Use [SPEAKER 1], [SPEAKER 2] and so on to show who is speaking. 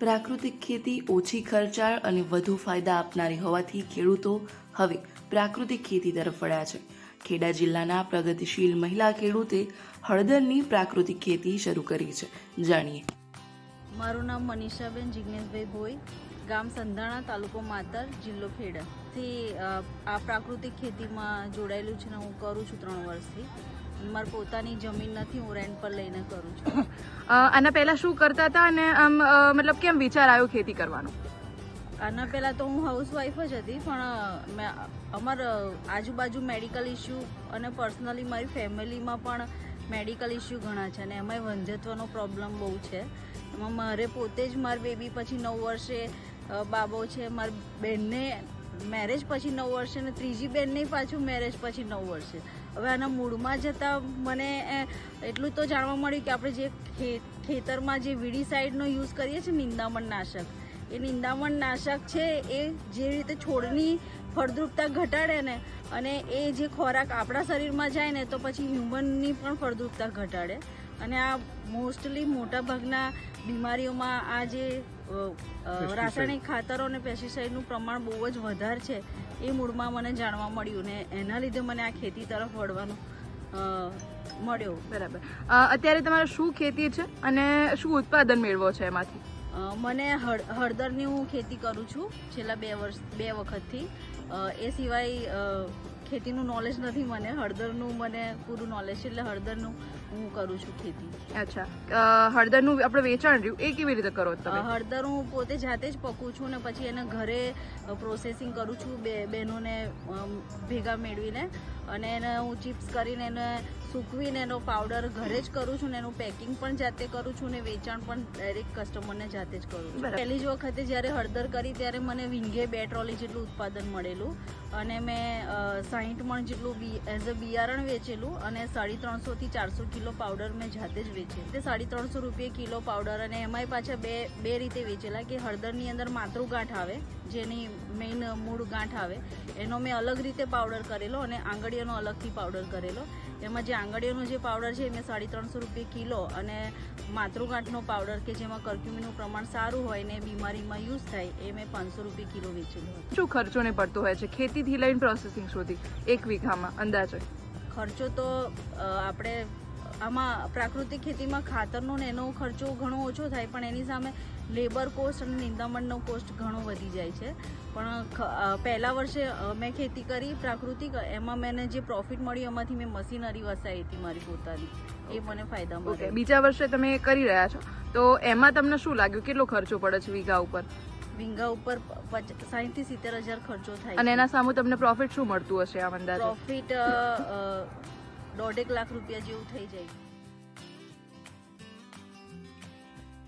[SPEAKER 1] પ્રાકૃતિક ખેતી ઓછી ખર્ચાળ અને વધુ ફાયદા આપનારી હોવાથી ખેડૂતો હવે પ્રાકૃતિક ખેતી તરફ વળ્યા છે. ખેડા જિલ્લાના પ્રગતિશીલ મહિલા ખેડૂતે હળદરની પ્રાકૃતિક ખેતી શરૂ કરી છે. જાણીએ.
[SPEAKER 2] મારું નામ મનીષાબેન જિગ્નેશભાઈ ભોઈ, ગામ સંધાણા, તાલુકો માતર, જિલ્લો ખેડા. થી આ પ્રાકૃતિક ખેતીમાં જોડાયેલું છે ને હું કરું છું 3 વર્ષથી. મારી પોતાની જમીન નથી, હું રેન્ટ પર લઈને કરું છું.
[SPEAKER 3] આના પહેલા શું કરતા હતા અને આમ મતલબ કેમ વિચાર આવ્યો ખેતી કરવાનો?
[SPEAKER 2] આના પહેલાં તો હું હાઉસવાઈફ જ હતી, પણ અમારા આજુબાજુ મેડિકલ ઇસ્યુ અને પર્સનલી મારી ફેમિલીમાં પણ મેડિકલ ઇસ્યુ ઘણા છે અને એમાંય વંધ્યત્વનો પ્રોબ્લેમ બહુ છે. એમાં મારે પોતે જ મારી બેબી પછી 9 વર્ષે બાબો છે, મારી બેનને મેરેજ પછી 9 વર્ષે અને ત્રીજી બેનને પાછું મેરેજ પછી 9 વર્ષે. હવે આના મૂળમાં જતાં મને એટલું તો જાણવા મળ્યું કે આપણે જે ખેતરમાં જે વીડીસાઇડનો યુઝ કરીએ છીએ, નિંદામણ નાશક, એ નિંદામણ નાશક છે એ જે રીતે છોડની ફળદ્રુપતા ઘટાડે ને, અને એ જે ખોરાક આપણા શરીરમાં જાય ને તો પછી હ્યુમનની પણ ફળદ્રુપતા ઘટાડે. અને આ મોસ્ટલી મોટાભાગના બીમારીઓમાં આ જે રાસાયણિક ખાતરો અને પેસ્ટિસાઇડનું પ્રમાણ બહુ જ વધારે છે એ મૂળમાં મને જાણવા મળ્યું ને એના લીધે મને આ ખેતી તરફ વળવાનું મળ્યો.
[SPEAKER 3] બરાબર. અત્યારે તમારે શું ખેતી છે અને શું ઉત્પાદન મેળવો છે એમાંથી?
[SPEAKER 2] મને હળદરની હું ખેતી કરું છું છેલ્લા 2 વખતથી. એ સિવાય ખેતીનું નોલેજ નથી મને, હળદરનું મને પૂરું નોલેજ છે, એટલે હળદરનું હું કરું છું ખેતી.
[SPEAKER 3] અચ્છા, હળદરનું આપણે વેચાણ રહ્યું એ કેવી રીતે કરો તમે?
[SPEAKER 2] હળદર હું પોતે જાતે જ પકવું છું ને પછી એને ઘરે પ્રોસેસિંગ કરું છું, બહેનોને ભેગા મેળવીને, અને એને હું ચિપ્સ કરીને એને સૂકવીને એનો પાવડર ઘરે જ કરું છું ને એનું પેકિંગ પણ જાતે કરું છું ને વેચાણ પણ ડાયરેક્ટ કસ્ટમરને જાતે જ કરું છું. પહેલી જ વખતે જ્યારે હળદર કરી ત્યારે મને વીંઘે 2 ટ્રોલી જેટલું ઉત્પાદન મળેલું અને મેં 60 મણ જેટલું એઝ અ બિયારણ વેચેલું અને 350 થી 400 કિલો પાવડર મેં જાતે જ વેચેલું. તે 350 રૂપિયા કિલો પાવડર, અને એમાંય પાછા બે રીતે વેચેલા કે હળદરની અંદર માતૃ ગાંઠ આવે, જેની મેઇન મૂળ ગાંઠ આવે, એનો મેં અલગ રીતે પાવડર કરેલો અને આંગળીઓનો અલગથી પાવડર કરેલો. એમાં જે આંગળીઓનો જે પાવડર છે એ મેં 350 રૂપિયા કિલો, અને માતૃગાંઠનો પાવડર કે જેમાં કર્ક્યુમિનનું પ્રમાણ સારું હોય ને બીમારીમાં યુઝ થાય એ મેં 500 રૂપિયા કિલો વેચેલું હતું.
[SPEAKER 3] શું ખર્ચો ને પડતો હોય છે ખેતીથી લઈને પ્રોસેસિંગ સુધી એક વીઘામાં અંદાજે?
[SPEAKER 2] ખર્ચો તો આપણે આમાં પ્રાકૃતિક ખેતીમાં ખાતરનો ને એનો ખર્ચો ઘણો ઓછો થાય, પણ એની સામે લેબર કોસ્ટ અને નિંદામણનો કોસ્ટ ઘણો વધી જાય છે. પણ પહેલા વર્ષે મેં ખેતી કરી પ્રાકૃતિક, એમાં મને જે પ્રોફિટ મળ્યું એમાંથી મેં મશીનરી વસાવી હતી મારી પોતાની, એ મને ફાયદા મળ્યા.
[SPEAKER 3] બીજા વર્ષે તમે કરી રહ્યા છો તો એમાં તમને શું લાગ્યું, કેટલો ખર્ચો પડે છે વીઘા ઉપર?
[SPEAKER 2] વીંઘા ઉપર 60 થી 70 હજાર ખર્ચો થાય.
[SPEAKER 3] અને એના સામે તમને પ્રોફિટ શું મળતું હશે આ અંદાજે?
[SPEAKER 2] પ્રોફિટ 1.5 લાખ રૂપિયા જેવું થઈ જાય.